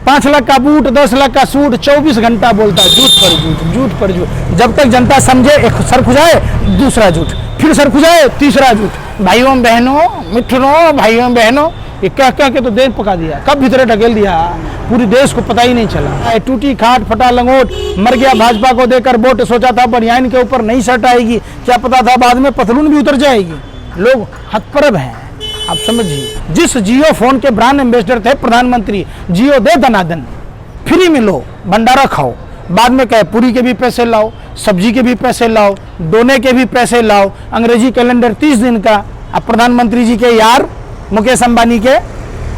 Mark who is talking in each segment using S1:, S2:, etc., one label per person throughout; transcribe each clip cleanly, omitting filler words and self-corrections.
S1: 5 लाख का बूट, 10 लाख का सूट, 24 घंटा बोलता है झूठ पर झूठ, झूठ पर झूठ। जब तक जनता समझे, एक सर खुजाए दूसरा झूठ, फिर सर खुजाए तीसरा झूठ। भाइयों बहनों, मित्रों, भाइयों बहनों, ये कह कह के तो देश पका दिया, कब भीतर ढकेल दिया, पूरी देश को पता ही नहीं चला। टूटी खाट फटा लंगोट, मर गया भाजपा को देकर वोट, सोचा था बनियान के ऊपर नहीं शर्ट आएगी, क्या पता था बाद में पतलून भी उतर जाएगी। लोग हतप्रभ हैं, आप समझिए। जिस जियो फोन के ब्रांड एम्बेसडर थे प्रधानमंत्री, जियो दे दनादन, फ्री में लो, भंडारा खाओ, बाद में कहे पूरी के भी पैसे लाओ, सब्जी के भी पैसे लाओ, दोने के भी पैसे लाओ, अंग्रेजी कैलेंडर 30 दिन का, अब प्रधानमंत्री जी के यार मुकेश अंबानी के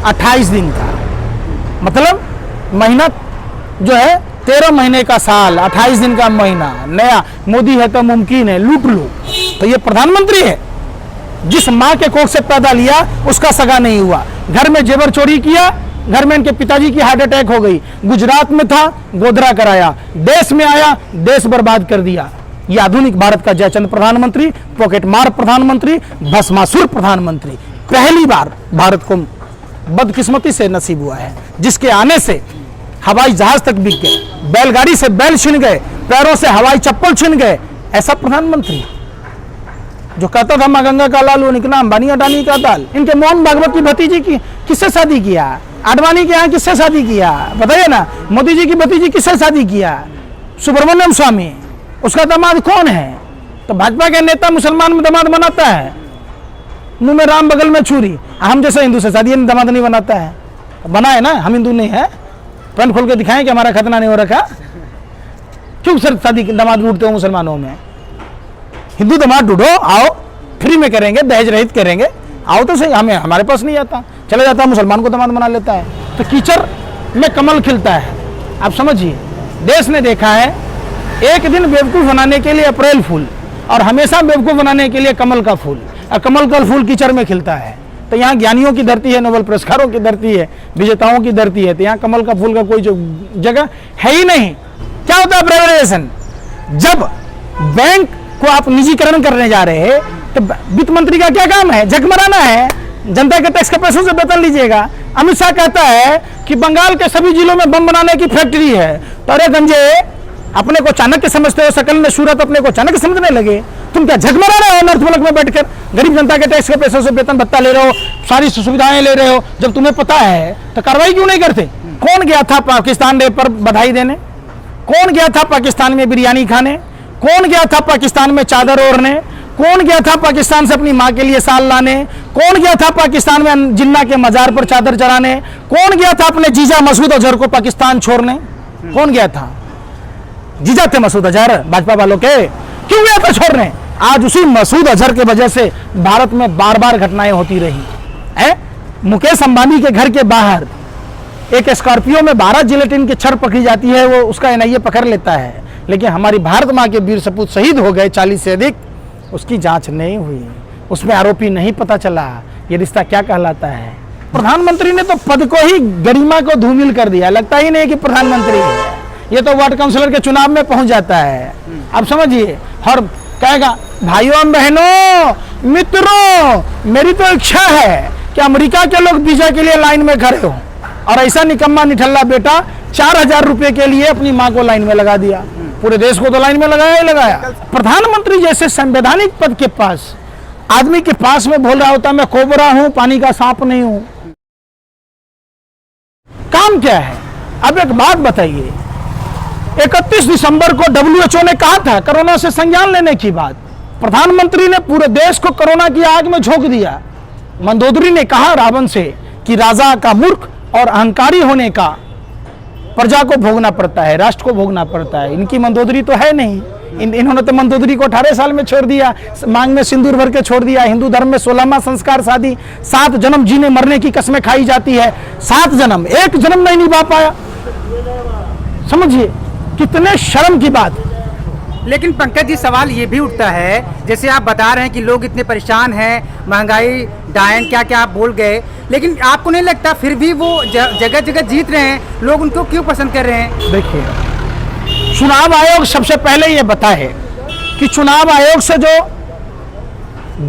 S1: 28 दिन का, मतलब महीना जो है 13 महीने का साल, 28 दिन का महीना नया। मोदी है तो मुमकिन है, लूट लो। तो ये प्रधानमंत्री है, जिस माँ के कोख से पैदा लिया उसका सगा नहीं हुआ, घर में जेवर चोरी किया, घर में इनके पिताजी की हार्ट अटैक हो गई, गुजरात में था गोधरा कराया, देश में आया देश बर्बाद कर दिया। ये आधुनिक भारत का जयचंद प्रधानमंत्री, पॉकेट मार प्रधानमंत्री, भस्मासुर प्रधानमंत्री। पहली बार भारत को बदकिस्मती से नसीब हुआ है, जिसके आने से हवाई जहाज तक बिक गए, बैलगाड़ी से बैल छिन गए, पैरों से हवाई चप्पल छिन गए। ऐसा प्रधानमंत्री जो कहता था माँ गंगा का लाल वो निकला अंबानी अडानी का दाल। इनके मोहन भागवत की भतीजी की किससे शादी किया, आडवाणी के यहाँ किससे शादी किया, बताइए ना। मोदी जी की भतीजी किससे शादी किया, सुब्रमण्यम स्वामी, उसका दामाद कौन है। तो भाजपा के नेता मुसलमान में दामाद बनाता है, मुंह में राम बगल में छुरी। हम जैसे हिंदू से शादी दामाद नहीं बनाता है, बना है ना, हम हिंदू नहीं है, पेन खोल के दिखाएं कि हमारा खतना नहीं हो रखा। क्यों सर शादी दामाद ढूंढते हो मुसलमानों में, हिंदू दामाद ढूंढो, आओ फ्री में करेंगे, दहेज रहित करेंगे, आओ तो सही। हमें हमारे पास नहीं आता, चला जाता मुसलमान को दामाद बना लेता है। तो कीचड़ में कमल खिलता है, आप समझिए। देश ने देखा है एक दिन बेवकूफ बनाने के लिए अप्रैल फूल, और हमेशा बेवकूफ बनाने के लिए कमल का फूल। और कमल का फूल कीचड़ में खिलता है। तो यहाँ ज्ञानियों की धरती है, नोबेल पुरस्कारों की धरती है, विजेताओं की धरती है। तो यहाँ कमल का फूल का कोई जो जगह है ही नहीं। क्या होता है प्राइवेटाइजेशन, जब बैंक को आप निजीकरण करने जा रहे हैं तो वित्त मंत्री का क्या काम है, झकमराना है, जनता के टैक्स के पैसों से वेतन लीजिएगा। अमित शाह कहता है कि बंगाल के सभी जिलों में बम बनाने की फैक्ट्री है। तो अरे गंजे, अपने को चाणक्य समझते हो, सकल में सूरत अपने को चाणक्य समझने लगे। तुम क्या झकमरा रहे हो नॉर्थ ब्लॉक में बैठकर, गरीब जनता के टैक्स के पैसों से वेतन भत्ता ले रहे हो, सारी सुविधाएं ले रहे हो। जब तुम्हें पता है तो कार्रवाई क्यों नहीं करते। कौन गया था पाकिस्तान डे पर बधाई देने, कौन गया था पाकिस्तान में बिरयानी खाने, कौन गया था पाकिस्तान में चादर ओढ़ने, कौन गया था पाकिस्तान से अपनी माँ के लिए साल लाने, कौन गया था पाकिस्तान में जिन्ना के मजार पर चादर चढ़ाने, कौन गया था अपने जीजा मसूद अजहर को पाकिस्तान छोड़ने, कौन गया था। जीजा थे मसूद अजहर भाजपा वालों के, क्यों गया था छोड़ने। आज उसी मसूद अजहर की वजह से भारत में बार बार घटनाएं होती रही है। मुकेश अंबानी के घर के बाहर एक स्कॉर्पियो में 12 जिलेटिन की छड़ पकड़ी जाती है, वो उसका एनआईए पकड़ लेता है। लेकिन हमारी भारत माँ के वीर सपूत शहीद हो गए 40 से अधिक, उसकी जांच नहीं हुई, उसमें आरोपी नहीं पता चला। ये रिश्ता क्या कहलाता है। प्रधानमंत्री ने तो पद को ही गरिमा को धूमिल कर दिया, लगता ही नहीं कि प्रधानमंत्री है। ये तो वार्ड काउंसिलर के चुनाव में पहुंच जाता है, आप समझिए। और कहेगा भाइयों बहनों मित्रों, मेरी तो इच्छा है कि अमेरिका के लोग वीजा के लिए लाइन में खड़े हो, और ऐसा निकम्मा निठल्ला बेटा 4000 रुपए के लिए अपनी माँ को लाइन में लगा दिया। पूरे देश को तो लाइन में लगाया ही लगाया। प्रधानमंत्री जैसे संवैधानिक पद के पास आदमी के पास में बोल रहा होता मैं कोबरा हूं, पानी का सांप नहीं हूं। काम क्या है। अब एक बात बताइए, 31 दिसंबर को WHO ने कहा था कोरोना से संज्ञान लेने की बात, प्रधानमंत्री ने पूरे देश को कोरोना की आग में झोंक दिया। मंदोदरी ने कहा रावण से कि राजा का मूर्ख और अहंकारी होने का प्रजा को भोगना पड़ता है, राष्ट्र को भोगना पड़ता है। इनकी मंदोदरी तो है नहीं, इन्होंने तो मंदोदरी को 18 साल में छोड़ दिया, मांग में सिंदूर भर के छोड़ दिया। हिंदू धर्म में 16वां संस्कार शादी, 7 जन्म जीने मरने की कसमें खाई जाती है, 7 जन्म, एक जन्म नहीं निभा पाया। समझिए कितने शर्म की बात।
S2: लेकिन पंकज जी सवाल ये भी उठता है, जैसे आप बता रहे हैं कि लोग इतने परेशान हैं, महंगाई डायन क्या क्या आप बोल गए, लेकिन आपको नहीं लगता फिर भी वो जगह जगह जीत रहे हैं, लोग उनको क्यों पसंद कर रहे हैं।
S1: देखिए चुनाव आयोग सबसे पहले ये बताए कि चुनाव आयोग से जो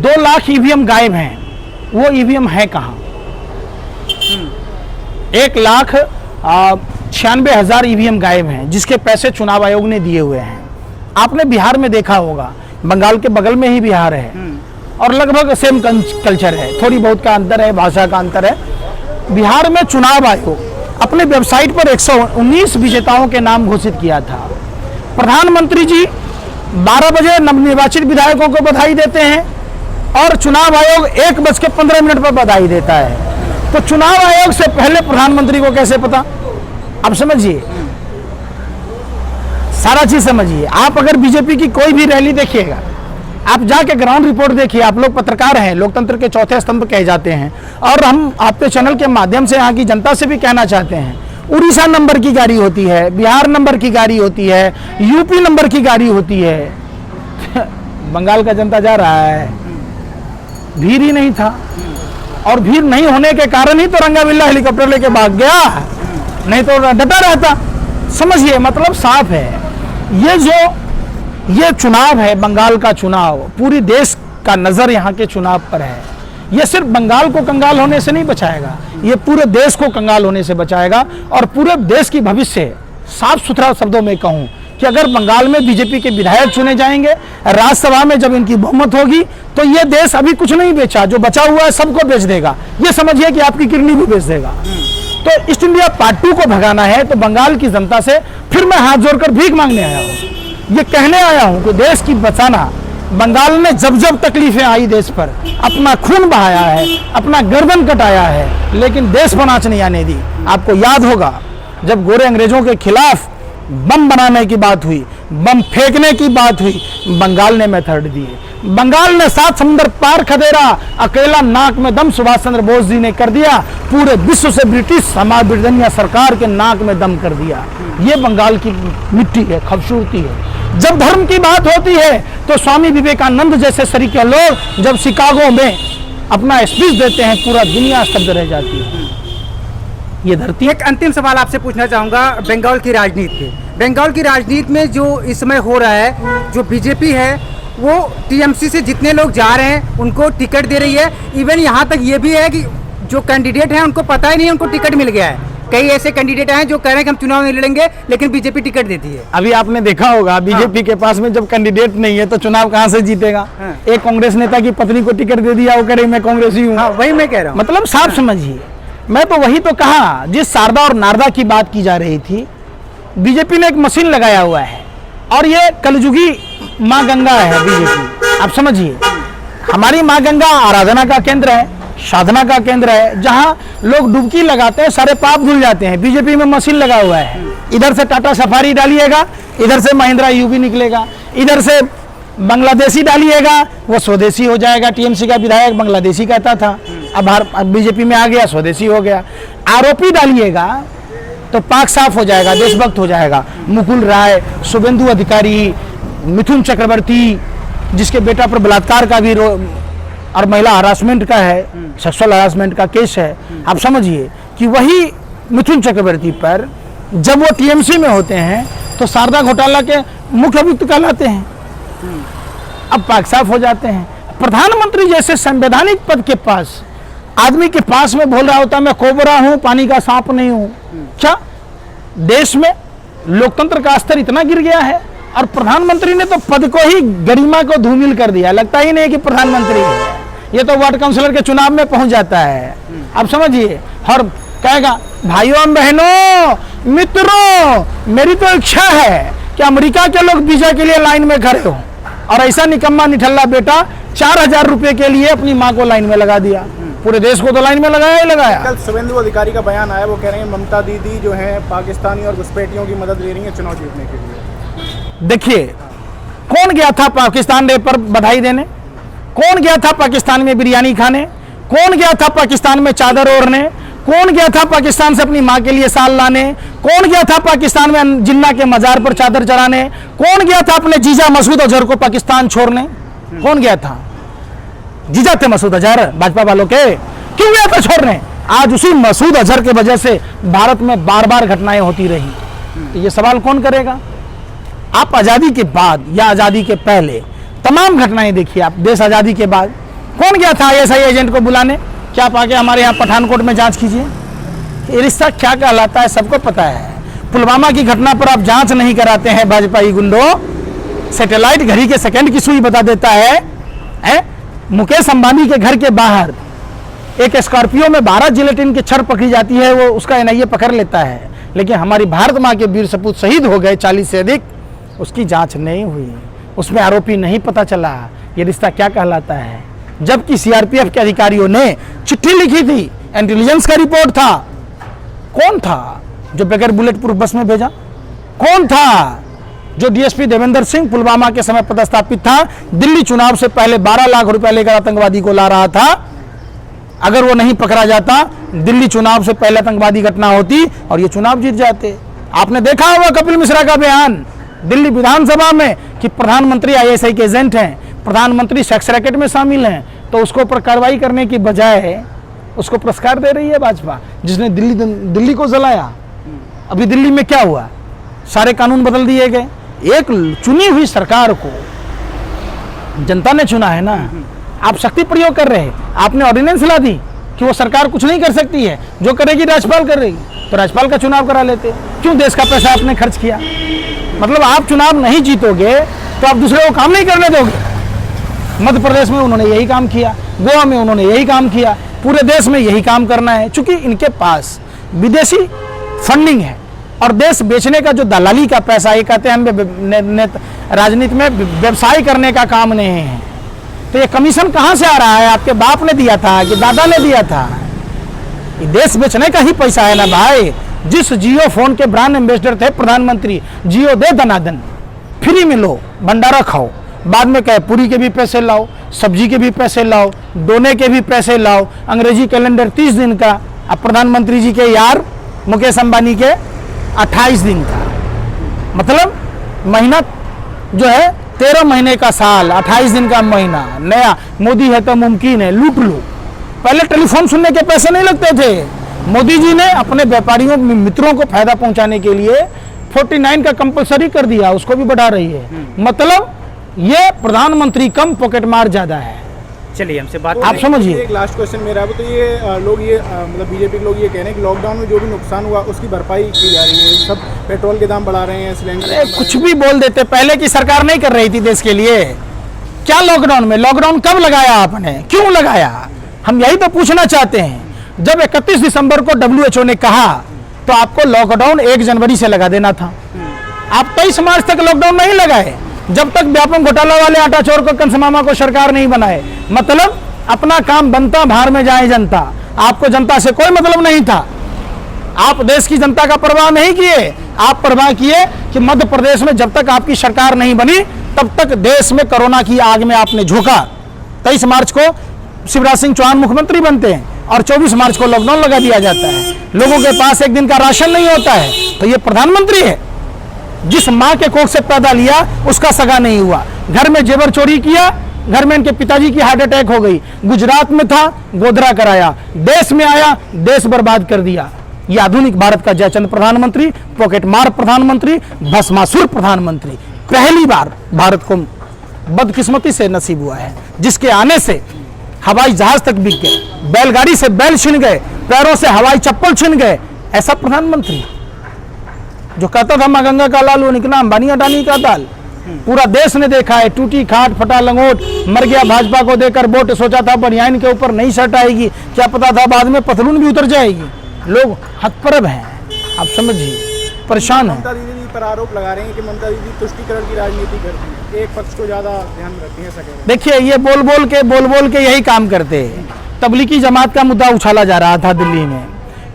S1: 2 लाख ईवीएम गायब हैं, वो ईवीएम है कहाँ। 1 लाख 96,000 ईवीएम गायब हैं, जिसके पैसे चुनाव आयोग ने दिए हुए हैं। आपने बिहार में देखा होगा, बंगाल के बगल में ही बिहार है और लगभग सेम कल्चर है, थोड़ी बहुत का अंतर है, भाषा का अंतर है। बिहार में चुनाव आयोग अपने वेबसाइट पर 119 विजेताओं के नाम घोषित किया था। प्रधानमंत्री जी 12 बजे नवनिर्वाचित विधायकों को बधाई देते हैं और चुनाव आयोग 1:15 पर बधाई देता है। तो चुनाव आयोग से पहले प्रधानमंत्री को कैसे पता? अब समझिए, सारा चीज समझिए। आप अगर बीजेपी की कोई भी रैली देखिएगा, आप जाके ग्राउंड रिपोर्ट देखिए। आप लोग पत्रकार हैं, लोकतंत्र के चौथे स्तंभ कहे जाते हैं, और हम आपके चैनल के माध्यम से यहाँ की जनता से भी कहना चाहते हैं, उड़ीसा नंबर की गाड़ी होती है, बिहार नंबर की गाड़ी होती है, यूपी नंबर की गाड़ी होती है। बंगाल का जनता जा रहा है, भीड़ ही नहीं था, और भीड़ नहीं होने के कारण ही तो रंगा बिल्ला हेलीकॉप्टर लेके भाग गया, नहीं तो डटा रहता। समझिए, मतलब साफ है। ये चुनाव है, बंगाल का चुनाव, पूरी देश का नजर यहाँ के चुनाव पर है। ये सिर्फ बंगाल को कंगाल होने से नहीं बचाएगा, ये पूरे देश को कंगाल होने से बचाएगा। और पूरे देश की भविष्य, साफ सुथरा शब्दों में कहूँ कि अगर बंगाल में बीजेपी के विधायक चुने जाएंगे, राज्यसभा में जब इनकी बहुमत होगी, तो ये देश अभी कुछ नहीं बेचा, जो बचा हुआ है सबको बेच देगा। ये समझिए कि आपकी किडनी भी बेच देगा। तो ईस्ट इंडिया पार्ट 2 को भगाना है, तो बंगाल की जनता से फिर मैं हाथ जोड़कर भीख मांगने आया हूँ, ये कहने आया हूँ कि देश की बचाना। बंगाल ने जब जब तकलीफें आई देश पर, अपना खून बहाया है, अपना गर्दन कटाया है, लेकिन देश पर आंच नहीं आने दी। आपको याद होगा, जब गोरे अंग्रेजों के खिलाफ बम बनाने की बात हुई, बम फेंकने की बात हुई, बंगाल ने मेथड दिए। बंगाल ने 7 समुंदर पार खदेड़ा, अकेला नाक में दम सुभाष चंद्र बोस जी ने कर दिया। पूरे विश्व से ब्रिटिश समाज ब्रिटेनिया सरकार के नाक में दम कर दिया। ये बंगाल की मिट्टी है, खूबसूरती है। जब धर्म की बात होती है, तो स्वामी विवेकानंद जैसे सरीके लोग जब शिकागो में अपना स्पीच देते हैं, पूरा दुनिया स्तब्ध रह जाती है। ये धरती।
S2: एक अंतिम सवाल आपसे पूछना चाहूँगा, बंगाल की राजनीति बंगाल की राजनीति में जो इस समय हो रहा है, जो बीजेपी है वो टीएमसी से जितने लोग जा रहे हैं उनको टिकट दे रही है। इवन यहाँ तक ये भी है कि जो कैंडिडेट हैं उनको पता ही नहीं उनको टिकट मिल गया है। कई ऐसे कैंडिडेट हैं जो कह रहे हैं कि हम चुनाव नहीं लड़ेंगे, लेकिन बीजेपी टिकट देती है।
S1: अभी आपने देखा होगा, बीजेपी के पास में जब कैंडिडेट नहीं है तो चुनाव कहाँ से जीतेगा? एक कांग्रेस नेता की पत्नी को टिकट दे दिया, वो कह रही मैं कांग्रेसी हूँ।
S2: वही मैं कह रहा हूँ,
S1: मतलब साफ समझिए। मैं तो वही तो कहा, जिस शारदा और नारदा की बात की जा रही थी, बीजेपी ने एक मशीन लगाया हुआ है, और ये कलयुगी माँ गंगा है बीजेपी। आप समझिए, हमारी माँ गंगा आराधना का केंद्र है, साधना का केंद्र है, जहाँ लोग डुबकी लगाते हैं, सारे पाप धुल जाते हैं। बीजेपी में मशीन लगा हुआ है, इधर से टाटा सफारी डालिएगा, इधर से महिंद्रा यूवी निकलेगा, इधर से बांग्लादेशी डालिएगा, वो स्वदेशी हो जाएगा। टीएमसी का विधायक बांग्लादेशी कहता था, अब बीजेपी में आ गया, स्वदेशी हो गया। आरोपी डालिएगा तो पाक साफ हो जाएगा, देशभक्त हो जाएगा। मुकुल राय, शुभेंदु अधिकारी, मिथुन चक्रवर्ती, जिसके बेटा पर बलात्कार का भी और महिला हरासमेंट का है, सेक्सुअल हरासमेंट का केस है। आप समझिए कि वही मिथुन चक्रवर्ती पर जब वो टीएमसी में होते हैं तो शारदा घोटाला के मुख्य अभियुक्त कहलाते हैं, अब पाक साफ हो जाते हैं। प्रधानमंत्री जैसे संवैधानिक पद के पास आदमी के पास में बोल रहा होता मैं कोबरा हूं, पानी का सांप नहीं हूं। क्या देश में लोकतंत्र का स्तर इतना गिर गया है? और प्रधानमंत्री ने तो पद को ही गरिमा को धूमिल कर दिया, लगता ही नहीं कि प्रधानमंत्री है। ये तो वार्ड काउंसिलर के चुनाव में पहुंच जाता है। आप समझिए, और कहेगा भाइयों बहनों मित्रों, मेरी तो इच्छा है कि अमेरिका के लोग वीजा के लिए लाइन में खड़े हो, और ऐसा निकम्मा निठल्ला बेटा 4000 रुपए के लिए अपनी माँ को लाइन में लगा दिया। पूरे देश को तो लाइन में लगाया ही लगाया।
S3: कल शुभेंदु अधिकारी का बयान आया, वो कह रहे हैं ममता दीदी जो है पाकिस्तानी और घुसपैठियों की मदद ले रही है चुनाव जीतने के लिए।
S1: देखिए, कौन गया था पाकिस्तान डे पर बधाई देने? कौन गया था पाकिस्तान में बिरयानी खाने? कौन गया था पाकिस्तान में चादर ओढ़ने? कौन गया था पाकिस्तान से अपनी माँ के लिए साल लाने? कौन गया था पाकिस्तान में जिन्ना के मजार पर चादर चढ़ाने? कौन गया था अपने जीजा मसूद अजहर को पाकिस्तान छोड़ने? कौन गया था? जीजा थे मसूद अजहर भाजपा वालों के, क्यों गया था छोड़ने? आज उसी मसूद अजहर के वजह से भारत में बार बार घटनाएं होती रही। तो ये सवाल कौन करेगा? आप आजादी के बाद या आजादी के पहले तमाम घटनाएं देखिए। आप देश आजादी के बाद कौन गया था आईएसआई एजेंट को बुलाने? क्या आप आके हमारे यहाँ पठानकोट में जांच कीजिए। ये रिश्ता क्या कहलाता है सबको पता है। पुलवामा की घटना पर आप जांच नहीं कराते हैं भाजपाई गुंडों। सैटेलाइट घड़ी के सेकंड की सुई बता देता है? मुकेश अंबानी के घर के बाहर एक स्कॉर्पियो में 12 जिलेटिन की छड़ पकड़ी जाती है, वो उसका एनआईए पकड़ लेता है। लेकिन हमारी भारत माँ के वीर सपूत शहीद हो गए 40 से अधिक, उसकी जांच नहीं हुई, उसमें आरोपी नहीं पता चला। ये रिश्ता क्या कहलाता है? जबकि सीआरपीएफ के अधिकारियों ने चिट्ठी लिखी थी, इंटेलिजेंस का रिपोर्ट था। कौन था जो बगैर बुलेट प्रूफ बस में भेजा? कौन था जो डीएसपी देवेंद्र सिंह पुलवामा के समय पदस्थापित था, दिल्ली चुनाव से पहले 12 लाख रुपए लेकर आतंकवादी को ला रहा था? अगर वो नहीं पकड़ा जाता, दिल्ली चुनाव से पहले आतंकवादी घटना होती और ये चुनाव जीत जाते। आपने देखा होगा कपिल मिश्रा का बयान दिल्ली विधानसभा में कि प्रधानमंत्री आईएसआई के एजेंट हैं, प्रधानमंत्री सेक्स रैकेट में शामिल हैं, तो उसको ऊपर कार्रवाई करने की बजाय उसको पुरस्कार दे रही है भाजपा, जिसने दिल्ली को जलाया। अभी दिल्ली में क्या हुआ? सारे कानून बदल दिए गए। एक चुनी हुई सरकार को जनता ने चुना है ना, आप शक्ति प्रयोग कर रहे हैं। आपने ऑर्डिनेंस ला दी कि वो सरकार कुछ नहीं कर सकती है, जो करेगी राज्यपाल करेगी, तो राज्यपाल का चुनाव करा लेते। क्यों देश का पैसा आपने खर्च किया? मतलब आप चुनाव नहीं जीतोगे तो आप दूसरे को काम नहीं करने दोगे। मध्य प्रदेश में उन्होंने यही काम किया, गोवा में उन्होंने यही काम किया, पूरे देश में यही काम करना है। चूंकि इनके पास विदेशी फंडिंग है और देश बेचने का जो दलाली का पैसा, ये कहते हैं हम राजनीति में व्यवसाय करने का काम नहीं है, तो ये कमीशन कहां से आ रहा है? आपके बाप ने दिया था कि दादा ने दिया था? ये देश बेचने का ही पैसा है ना भाई। जिस जियो फोन के ब्रांड एम्बेसडर थे प्रधानमंत्री, जियो दे दनादन, फ्री में लो, भंडारा खाओ, बाद में कहे पूरी के भी पैसे लाओ, सब्जी के भी पैसे लाओ, दोने के भी पैसे लाओ, अंग्रेजी कैलेंडर 30 दिन का, अब प्रधानमंत्री जी के यार मुकेश अंबानी के 28 दिन का, मतलब महीना जो है 13 महीने का साल, 28 दिन का महीना नया। मोदी है तो मुमकिन है, लूट लो। पहले टेलीफोन सुनने के पैसे नहीं लगते थे। मोदी जी ने अपने व्यापारियों मित्रों को फायदा पहुंचाने के लिए 49 का कंपलसरी कर दिया, उसको भी बढ़ा रही है। मतलब ये प्रधानमंत्री कम पॉकेट मार ज्यादा है।
S2: चलिए हमसे बात
S1: आप समझिए।
S3: एक लास्ट क्वेश्चन मेरा है, तो ये लोग ये मतलब बीजेपी के लोग ये कह रहे हैं कि लॉकडाउन में जो भी नुकसान हुआ उसकी भरपाई की जा रही है। सब पेट्रोल के दाम बढ़ा रहे हैं, सिलेंडर
S1: कुछ भी बोल देते। पहले की सरकार नहीं कर रही थी देश के लिए क्या? लॉकडाउन में, लॉकडाउन कब लगाया आपने? क्यों लगाया? हम यही तो पूछना चाहते हैं। जब 31 दिसंबर को WHO ने कहा तो आपको लॉकडाउन 1 जनवरी से लगा देना था। आप 23 मार्च तक लॉकडाउन नहीं लगाए, जब तक व्यापम घोटाला वाले आटा चोर को कंसमामा को सरकार नहीं बनाए। मतलब अपना काम बनता, बाहर में जाए जनता। आपको जनता से कोई मतलब नहीं था। आप देश की जनता का परवाह नहीं किए। आप परवाह किए कि मध्य प्रदेश में जब तक आपकी सरकार नहीं बनी तब तक देश में कोरोना की आग में आपने झोंका। 23 मार्च को शिवराज सिंह चौहान मुख्यमंत्री बनते हैं और 24 मार्च को लॉकडाउन लगा दिया जाता है। लोगों के पास एक दिन का राशन नहीं होता है, तो ये प्रधानमंत्री है। जिस माँ के कोख से पैदा लिया उसका सगा नहीं हुआ, घर में जेवर चोरी किया, घर में इनके पिताजी की हार्ट अटैक हो गई, गुजरात में था गोधरा कराया, देश में आया देश बर्बाद कर दिया। ये आधुनिक भारत का जयचंद प्रधानमंत्री, पॉकेट मार प्रधानमंत्री, भस्मासुर प्रधानमंत्री पहली बार भारत को बदकिस्मती से नसीब हुआ है, जिसके आने से हवाई जहाज तक बिक गए, बैलगाड़ी से बैल छिन गए, पैरों से हवाई चप्पल छिन गए। ऐसा प्रधानमंत्री जो कहता था मां गंगा का लाल वो निकला अंबानी अडानी का दाल। पूरा देश ने देखा है, टूटी खाट फटा लंगोट, मर गया भाजपा को देकर वोट। सोचा था बनियान के ऊपर नहीं शर्ट आएगी, क्या पता था बाद में पतलून भी उतर जाएगी। लोग हतप्रभ हैं, आप समझिए, परेशान है।
S3: ममता दीदी पर आरोप लगा रहे हैं कि ममता दीदी तुष्टीकरण की राजनीति करती है, एक पक्ष को ज्यादा ध्यान रखती है, ऐसा कह रहे हैं।
S1: देखिए ये बोल बोल के यही काम करते हैं। तबलीगी जमात का मुद्दा उछाला जा रहा था दिल्ली में,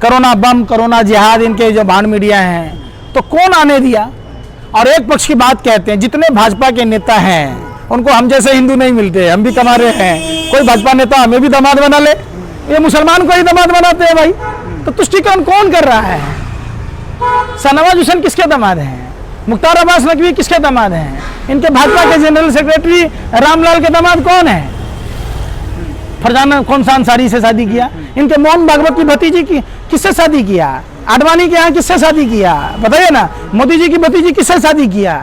S1: कोरोना बम, कोरोना जिहाद, इनके जो भान मीडिया हैं, तो कौन आने दिया? और एक पक्ष की बात कहते हैं। जितने भाजपा के नेता हैं उनको हम जैसे हिंदू नहीं मिलते, हम भी कमा रहे हैं। कोई भाजपा नेता हमें भी दामाद बना ले, ये मुसलमान को ही दामाद बनाते हैं भाई। तो तुष्टीकरण कौन कर रहा है? शाहनवाज हुसैन किसके दामाद हैं? मुख्तार अब्बास नकवी किसके दामाद हैं? इनके भाजपा के जनरल सेक्रेटरी रामलाल के दामाद कौन है? फरजाना कौन सा अंसारी से शादी किया? इनके मोहन भागवत की भतीजी की किससे शादी किया? आडवाणी के यहाँ किससे शादी किया? बताइए ना। मोदी जी की भतीजी किससे शादी किया?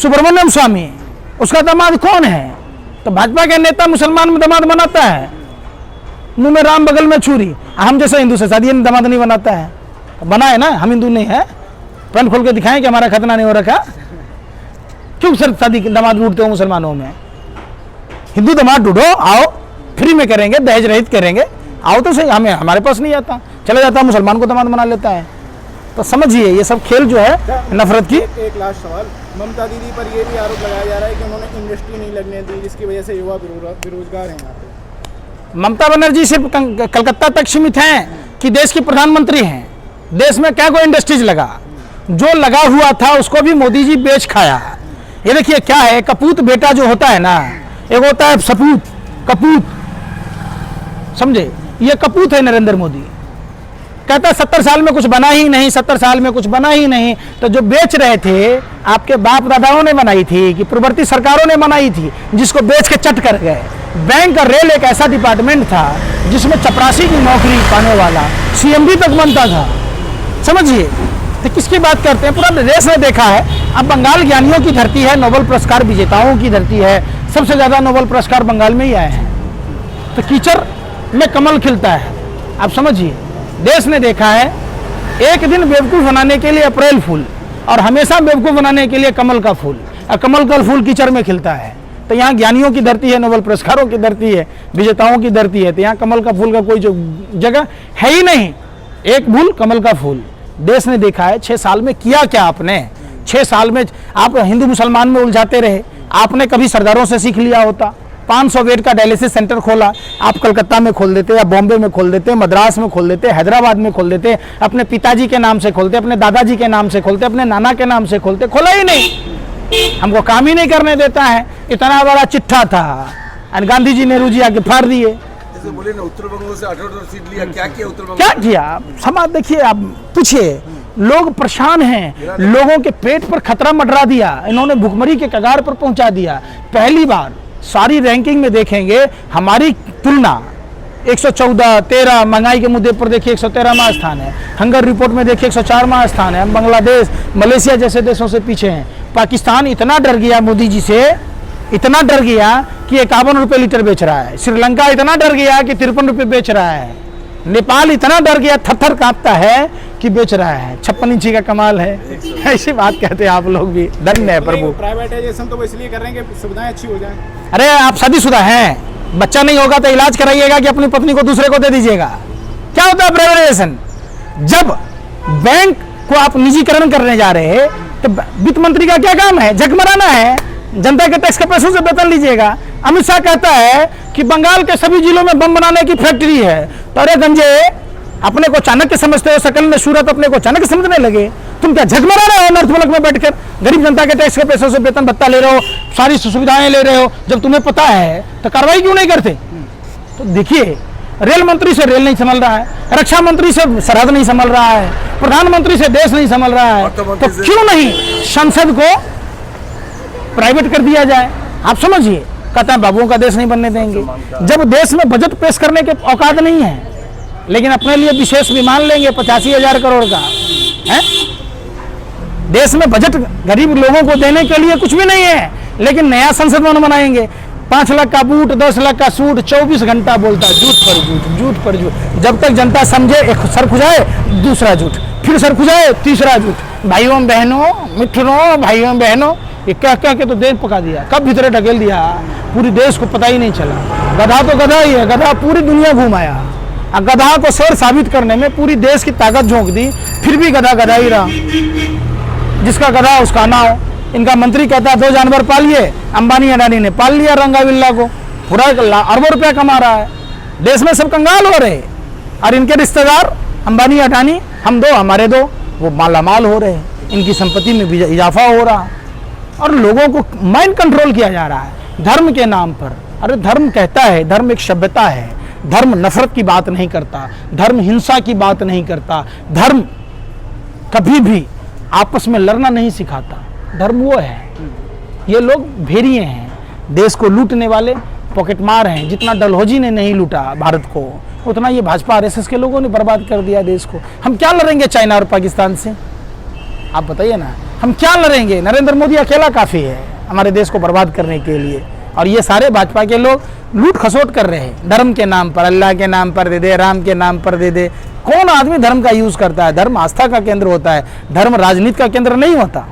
S1: सुब्रमण्यम स्वामी, उसका दामाद कौन है? तो भाजपा के नेता मुसलमान में दामाद बनाता है, मुंह में राम बगल में छुरी। हम जैसे हिंदू से शादी दामाद नहीं बनाता है। बनाए ना, हम हिंदू नहीं है, पैंट खोल के दिखाएं कि हमारा खतना नहीं हो रखा। क्यों सर शादी दामाद ढूंढते हो मुसलमानों में? हिंदू दामाद ढूंढो, आओ फ्री में करेंगे, दहेज रहित करेंगे, आओ तो सही। हमें हमारे पास नहीं आता, चला जाता मुसलमान को दामाद बना लेता है। तो समझिए ये सब खेल जो है नफरत की।
S3: एक लास्ट सवाल, ममता दीदी पर ये भी आरोप लगाया जा रहा है कि उन्होंने इंडस्ट्री नहीं लगने दी, जिसकी वजह से युवा बेरोजगार हैं यहाँ पे।
S1: ममता बनर्जी सिर्फ कलकत्ता तक सीमित हैं कि देश की प्रधानमंत्री हैं? देश में क्या कोई इंडस्ट्रीज लगा? जो लगा हुआ था उसको भी मोदी जी बेच खाया। ये देखिए क्या है, कपूत बेटा जो होता है ना, एक होता है सपूत, कपूत, समझे? ये कपूत है नरेंद्र मोदी। कहता 70 साल में कुछ बना ही नहीं, 70 साल में कुछ बना ही नहीं। तो जो बेच रहे थे आपके बाप दादाओं ने बनाई थी कि पूर्ववर्ती सरकारों ने बनाई थी, जिसको बेच के चट कर गए। बैंक और रेल एक ऐसा डिपार्टमेंट था जिसमें चपरासी की नौकरी पाने वाला सीएमडी तक बनता था, समझिए। तो किसकी बात करते हैं? पूरा देश ने देखा है। अब बंगाल ज्ञानियों की धरती है, नोबेल पुरस्कार विजेताओं की धरती है। सबसे ज्यादा नोबेल पुरस्कार बंगाल में ही आए हैं। तो कीचड़ में कमल खिलता है। आप समझिए, देश ने देखा है एक दिन बेवकूफ बनाने के लिए अप्रैल फूल और हमेशा बेवकूफ बनाने के लिए कमल का फूल, और कमल का फूल कीचड़ में खिलता है। तो यहाँ ज्ञानियों की धरती है, नोबेल पुरस्कारों की धरती है, विजेताओं की धरती है। तो यहाँ कमल का फूल का कोई जो जगह है ही नहीं। एक फूल कमल का फूल। देश ने देखा है 6 साल में किया क्या आपने। 6 साल में आप हिंदू मुसलमान में उलझाते रहे। आपने कभी सरदारों से सीख लिया होता? 500 बेड का डायलिसिस सेंटर खोला, आप कलकत्ता में खोल देते, या बॉम्बे में खोल देते, मद्रास में खोल देते, हैदराबाद में खोल देते, अपने पिताजी के नाम से खोलते, अपने दादाजी के नाम से खोलते, अपने नाना के नाम से खोलते। खोला ही नहीं, हमको काम ही नहीं करने देता है। इतना बड़ा चिट्ठा था और गांधी जी नेहरू जी आके फाड़ दिए।
S4: जैसे बोले ना उत्तर बंग से 18 सीट लिया, क्या किया उत्तर बंग?
S1: क्या किया? समाज देखिए, आप पूछिए, लोग परेशान हैं, लोगों के पेट पर खतरा मंडरा दिया, इन्होंने भुखमरी के कगार पर पहुंचा दिया। पहली बार सारी रैंकिंग में देखेंगे हमारी तुलना 114, 13 महंगाई के मुद्दे पर देखिए 113वां स्थान है। हंगर रिपोर्ट में देखिए 104वां स्थान है। हम बांग्लादेश, मलेशिया जैसे देशों से पीछे हैं। पाकिस्तान इतना डर गया मोदी जी से, इतना डर गया कि 51 रुपये लीटर बेच रहा है। श्रीलंका इतना डर गया कि 53 रुपये बेच रहा है। नेपाल इतना डर गया, थर-थर कांपता है कि बेच रहा है। 56 इंची का कमाल है। ऐसी बात कहते हैं आप लोग भी। धन्य है प्रभु।
S3: प्राइवेटाइजेशन तो वो इसलिए कर रहे हैं कि सुविधाएं अच्छी हो जाएं।
S1: अरे आप शादीशुदा हैं, बच्चा नहीं होगा तो इलाज कराइएगा कि अपनी पत्नी को दूसरे को दे दीजिएगा? क्या होता है प्राइवेटाइजेशन? जब बैंक को आप निजीकरण करने जा रहे हैं तो वित्त मंत्री का क्या काम है? झक मराना है। जनता के टैक्स के पैसों से वेतन लीजिएगा। अमित शाह कहता है कि बंगाल के सभी जिलों में बम बनाने की फैक्ट्री है। तो अरे गंजे, अपने को चाणक्य समझते हो, सकल में सूरत अपने को चाणक्य समझने लगे। तुम क्या झक मरा रहे हो नॉर्थ ब्लॉक में बैठकर? गरीब जनता के टैक्स के पैसों से वेतन भत्ता ले रहे हो, सारी सुविधाएं ले रहे हो। जब तुम्हें पता है तो कार्रवाई क्यों नहीं करते? तो देखिए, रेल मंत्री से रेल नहीं संभल रहा है, रक्षा मंत्री से सरहद नहीं संभल रहा है, प्रधानमंत्री से देश नहीं संभल रहा है। तो क्यों नहीं संसद को प्राइवेट कर दिया जाए? आप समझिए, कहता है बाबुओं का देश नहीं बनने देंगे। जब देश में बजट पेश करने के औकात नहीं है, लेकिन अपने लिए विशेष विमान लेंगे 85,000 करोड़ का है। देश में बजट गरीब लोगों को देने के लिए कुछ भी नहीं है, लेकिन नया संसद भवन बनाएंगे। 5 लाख का बूट, 10 लाख का सूट, 24 घंटा बोलता है झूठ पर झूठ, झूठ पर झूठ। जब तक जनता समझे, एक सर खुजाए दूसरा झूठ, फिर सर खुजाए तीसरा झूठ। भाइयों बहनों, मित्रों, भाइयों बहनों, ये कह कह के तो देश पका दिया। कब भीतर ढकेल दिया, पूरी देश को पता ही नहीं चला। गधा तो गधा ही है, गधा पूरी दुनिया घुमाया। और गधा को शेर साबित करने में पूरी देश की ताकत झोंक दी, फिर भी गधा गधा ही रहा। जिसका गधा उसका नाव। इनका मंत्री कहता है 2 जानवर पालिए, अंबानी अडानी ने पाल लिया रंगा बिल्ला को, पूरा अरबों रुपया कमा रहा है। देश में सब कंगाल हो रहे, और इनके रिश्तेदार अंबानी अडानी, हम 2 हमारे 2, वो मालामाल हो रहे हैं। इनकी संपत्ति में भी इजाफा हो रहा, और लोगों को माइंड कंट्रोल किया जा रहा है धर्म के नाम पर। अरे धर्म कहता है, धर्म एक सभ्यता है। धर्म नफरत की बात नहीं करता, धर्म हिंसा की बात नहीं करता, धर्म कभी भी आपस में लड़ना नहीं सिखाता। धर्म वो है। ये लोग भेड़िए हैं, देश को लूटने वाले पॉकेटमार हैं। जितना डलहौजी ने नहीं लूटा भारत को, उतना ये भाजपा आरएसएस के लोगों ने बर्बाद कर दिया देश को। हम क्या लड़ेंगे चाइना और पाकिस्तान से? आप बताइए ना, हम क्या लड़ेंगे? नरेंद्र मोदी अकेला काफ़ी है हमारे देश को बर्बाद करने के लिए। और ये सारे भाजपा के लोग लूट खसोट कर रहे हैं धर्म के नाम पर, अल्लाह के नाम पर दे दे, राम के नाम पर दे दे। कौन आदमी धर्म का यूज करता है? धर्म आस्था का केंद्र होता है, धर्म राजनीति का केंद्र नहीं होता।